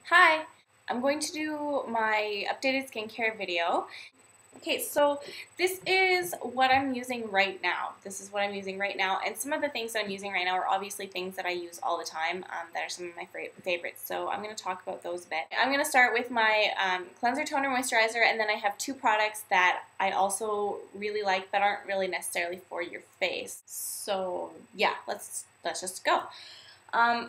Hi, I'm going to do my updated skincare video. Okay, so this is what I'm using right now. And some of the things that I'm using right now are obviously things that I use all the time that are some of my favorites. So I'm going to talk about those a bit. I'm going to start with my cleanser, toner, moisturizer, and then I have two products that I also really like but aren't really necessarily for your face. So yeah, let's just go.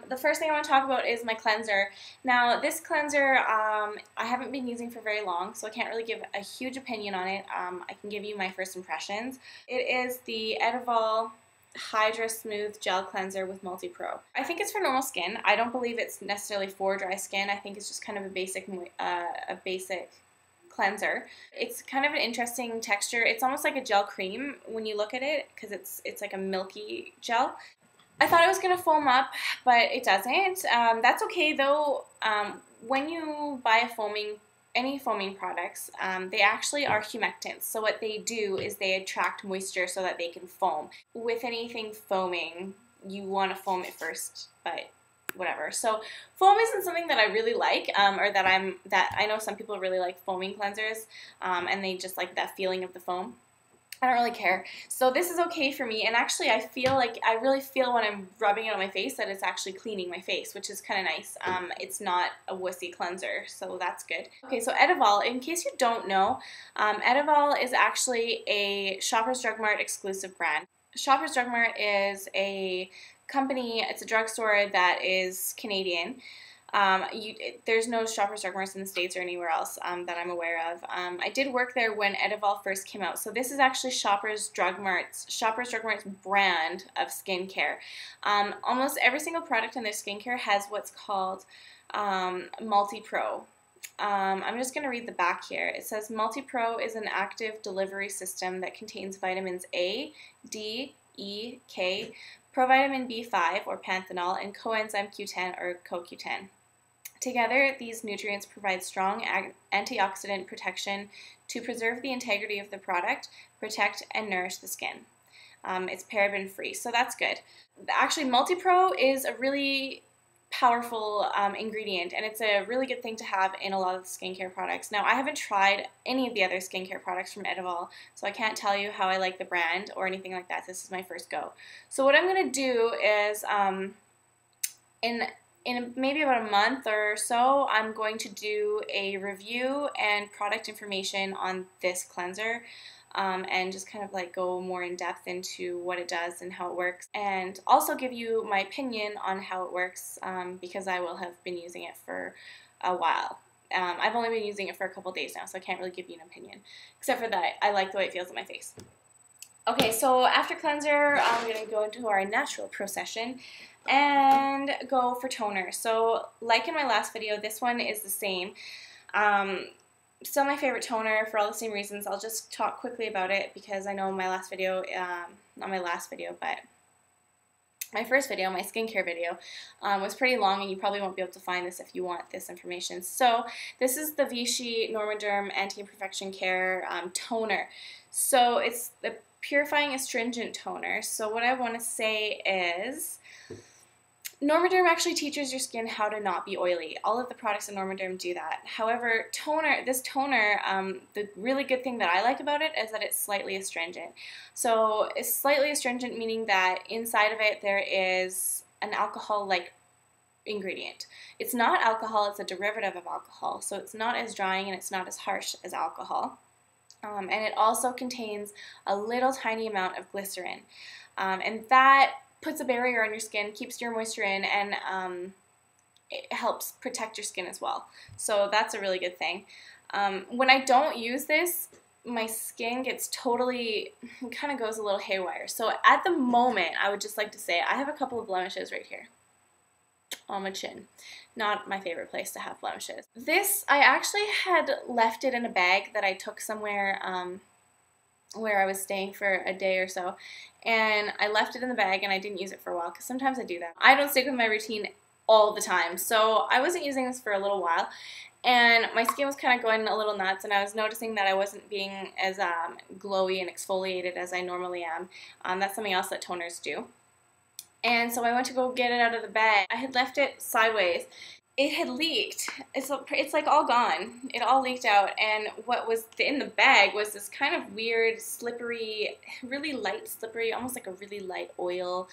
The first thing I want to talk about is my cleanser. Now, this cleanser I haven't been using for very long, so I can't really give a huge opinion on it. I can give you my first impressions. It is the ETIVAL Hydra Smooth Gel Cleanser with Multi-Pro. I think it's for normal skin. I don't believe it's necessarily for dry skin. I think it's just kind of a basic cleanser. It's kind of an interesting texture. It's almost like a gel cream when you look at it because it's like a milky gel. I thought it was going to foam up, but it doesn't. That's okay though. When you buy any foaming products, they actually are humectants. So what they do is they attract moisture so that they can foam. With anything foaming, you want to foam it first, but whatever. So foam isn't something that I really like, or that I know some people really like foaming cleansers, and they just like that feeling of the foam. I don't really care. So this is okay for me, and actually I really feel when I'm rubbing it on my face that it's actually cleaning my face, which is kind of nice. It's not a wussy cleanser, so that's good. Okay, so ETIVAL, in case you don't know, ETIVAL is actually a Shoppers Drug Mart exclusive brand. Shoppers Drug Mart is a company, it's a drugstore that is Canadian. There's no Shoppers Drug Marts in the States or anywhere else that I'm aware of. I did work there when ETIVAL first came out, so this is actually Shoppers Drug Mart's brand of skincare. Almost every single product in their skincare has what's called Multi-Pro. I'm just going to read the back here. It says Multi-Pro is an active delivery system that contains vitamins A, D, E, K, provitamin B5 or panthenol, and coenzyme Q10 or CoQ10. Together, these nutrients provide strong antioxidant protection to preserve the integrity of the product, protect and nourish the skin. It's paraben-free, so that's good. Actually, Multi-Pro is a really powerful ingredient, and it's a really good thing to have in a lot of the skincare products. Now, I haven't tried any of the other skincare products from ETIVAL, so I can't tell you how I like the brand or anything like that. This is my first go. So what I'm going to do is, in maybe about a month or so, I'm going to do a review and product information on this cleanser. And just kind of like go more in depth into what it does and how it works, and also give you my opinion on how it works, because I will have been using it for a while. I've only been using it for a couple days now, so I can't really give you an opinion, except for that I like the way it feels on my face. Okay, so after cleanser, I'm going to go into our natural procession and go for toner. So like in my last video, this one is the same. Still my favorite toner for all the same reasons. I'll just talk quickly about it because I know my last video, not my last video, but my first video, my skincare video, was pretty long, and you probably won't be able to find this if you want this information. So this is the Vichy Normaderm Anti-Imperfection Care Toner. So it's the purifying astringent toner. So what I want to say is, Normaderm actually teaches your skin how to not be oily. All of the products in Normaderm do that. However, this toner, the really good thing that I like about it is that it's slightly astringent. So it's slightly astringent, meaning that inside of it there is an alcohol-like ingredient. It's not alcohol, it's a derivative of alcohol. So it's not as drying and it's not as harsh as alcohol. And it also contains a little tiny amount of glycerin. And that puts a barrier on your skin, keeps your moisture in, and it helps protect your skin as well. So that's a really good thing. When I don't use this, my skin gets kind of goes a little haywire. So at the moment, I would just like to say I have a couple of blemishes right here on my chin. Not my favorite place to have blemishes. This, I actually had left it in a bag that I took somewhere where I was staying for a day or so, and I left it in the bag and I didn't use it for a while because sometimes I do that. I don't stick with my routine all the time, so I wasn't using this for a little while, and my skin was kind of going a little nuts, and I was noticing that I wasn't being as glowy and exfoliated as I normally am. That's something else that toners do. And so I went to go get it out of the bag. I had left it sideways, it had leaked. It's like all gone. It all leaked out, and what was in the bag was this kind of weird, slippery, really light slippery, almost like a really light oil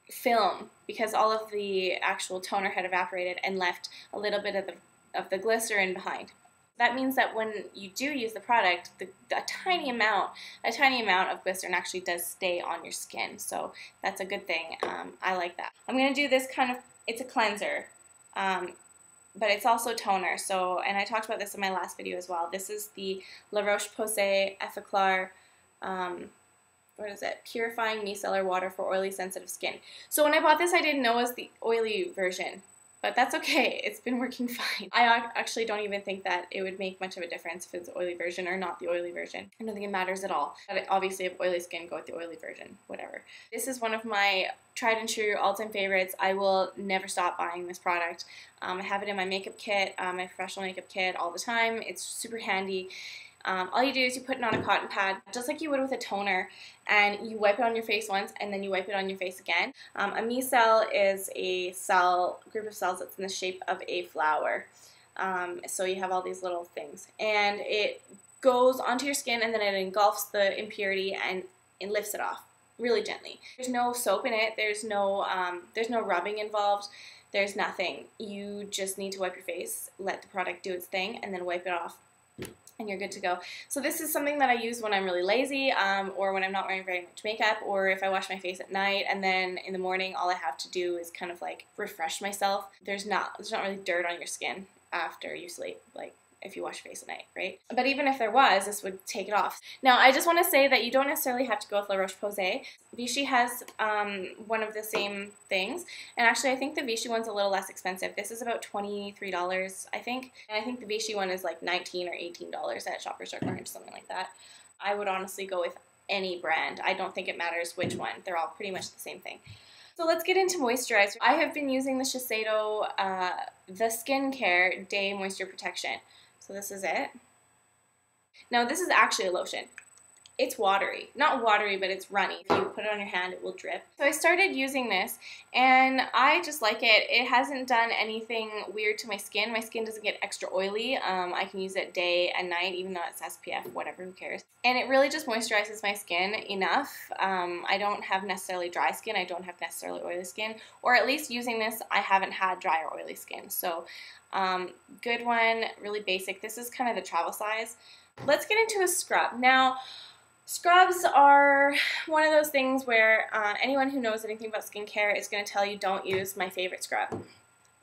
film, because all of the actual toner had evaporated and left a little bit of the glycerin behind. That means that when you do use the product, a tiny amount of glycerin actually does stay on your skin. So that's a good thing. I like that. I'm going to do this kind of, it's a cleanser, but it's also toner. So, and I talked about this in my last video as well. This is the La Roche-Posay Effaclar, what is it? Purifying Micellar Water for Oily Sensitive Skin. So when I bought this, I didn't know it was the oily version. But that's okay, it's been working fine. I actually don't even think that it would make much of a difference if it's the oily version or not the oily version. I don't think it matters at all. But obviously, if oily skin, go with the oily version, whatever. This is one of my tried and true all-time favorites. I will never stop buying this product. I have it in my makeup kit, my professional makeup kit all the time. It's super handy. All you do is you put it on a cotton pad, just like you would with a toner, and you wipe it on your face once, and then you wipe it on your face again. A micelle is a group of cells that's in the shape of a flower. So you have all these little things, and it goes onto your skin, and then it engulfs the impurity and lifts it off really gently. There's no soap in it. There's no rubbing involved. There's nothing. You just need to wipe your face, let the product do its thing, and then wipe it off, and you're good to go. So this is something that I use when I'm really lazy, or when I'm not wearing very much makeup, or if I wash my face at night and then in the morning all I have to do is kind of like refresh myself. There's not really dirt on your skin after you sleep, like if you wash your face at night, right? But even if there was, this would take it off. Now, I just want to say that you don't necessarily have to go with La Roche-Posay. Vichy has one of the same things, and actually I think the Vichy one's a little less expensive. This is about $23, I think, and I think the Vichy one is like $19 or $18 at Shoppers Drug Mart, something like that. I would honestly go with any brand. I don't think it matters which one. They're all pretty much the same thing. So let's get into moisturizer. I have been using the Shiseido The Skincare Day Moisture Protection. So this is it. Now this is actually a lotion. It's watery. Not watery, but it's runny. If you put it on your hand, it will drip. So I started using this, and I just like it. It hasn't done anything weird to my skin. My skin doesn't get extra oily. I can use it day and night, even though it's SPF, whatever, who cares. And it really just moisturizes my skin enough. I don't have necessarily dry skin. I don't have necessarily oily skin. Or at least using this, I haven't had dry or oily skin. So good one, really basic. This is kind of the travel size. Let's get into a scrub. Now, scrubs are one of those things where anyone who knows anything about skincare is going to tell you don't use my favorite scrub.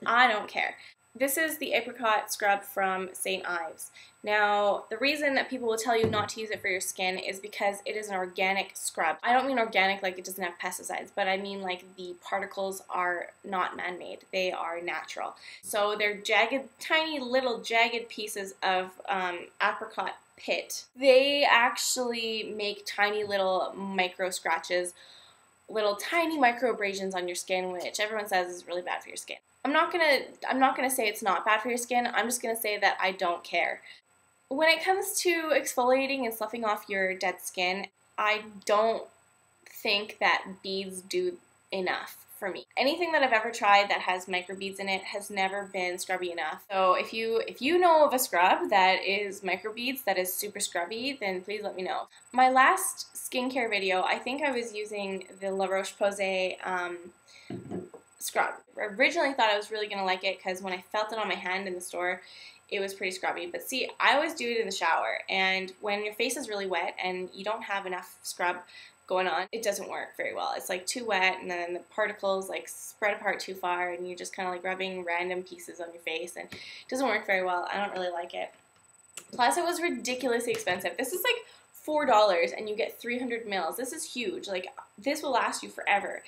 I don't care. This is the Apricot scrub from St. Ives. Now, the reason that people will tell you not to use it for your skin is because it is an organic scrub. I don't mean organic like it doesn't have pesticides, but I mean like the particles are not man-made. They are natural. So they're jagged, tiny little jagged pieces of apricot pit. They actually make tiny little micro scratches, little tiny micro abrasions on your skin, which everyone says is really bad for your skin. I'm not gonna say it's not bad for your skin. I'm just gonna say that I don't care. When it comes to exfoliating and sloughing off your dead skin, I don't think that beads do enough for me. Anything that I've ever tried that has microbeads in it has never been scrubby enough. So if you know of a scrub that is microbeads, that is super scrubby, then please let me know. My last skincare video, I think I was using the La Roche-Posay scrub. I originally thought I was really going to like it because when I felt it on my hand in the store, it was pretty scrubby. But see, I always do it in the shower, and when your face is really wet and you don't have enough scrub going on, it doesn't work very well. It's like too wet, and then the particles like spread apart too far, and you're just kind of like rubbing random pieces on your face, and it doesn't work very well. I don't really like it. Plus, it was ridiculously expensive. This is like $4 and you get 300 mils. This is huge. Like, this will last you forever.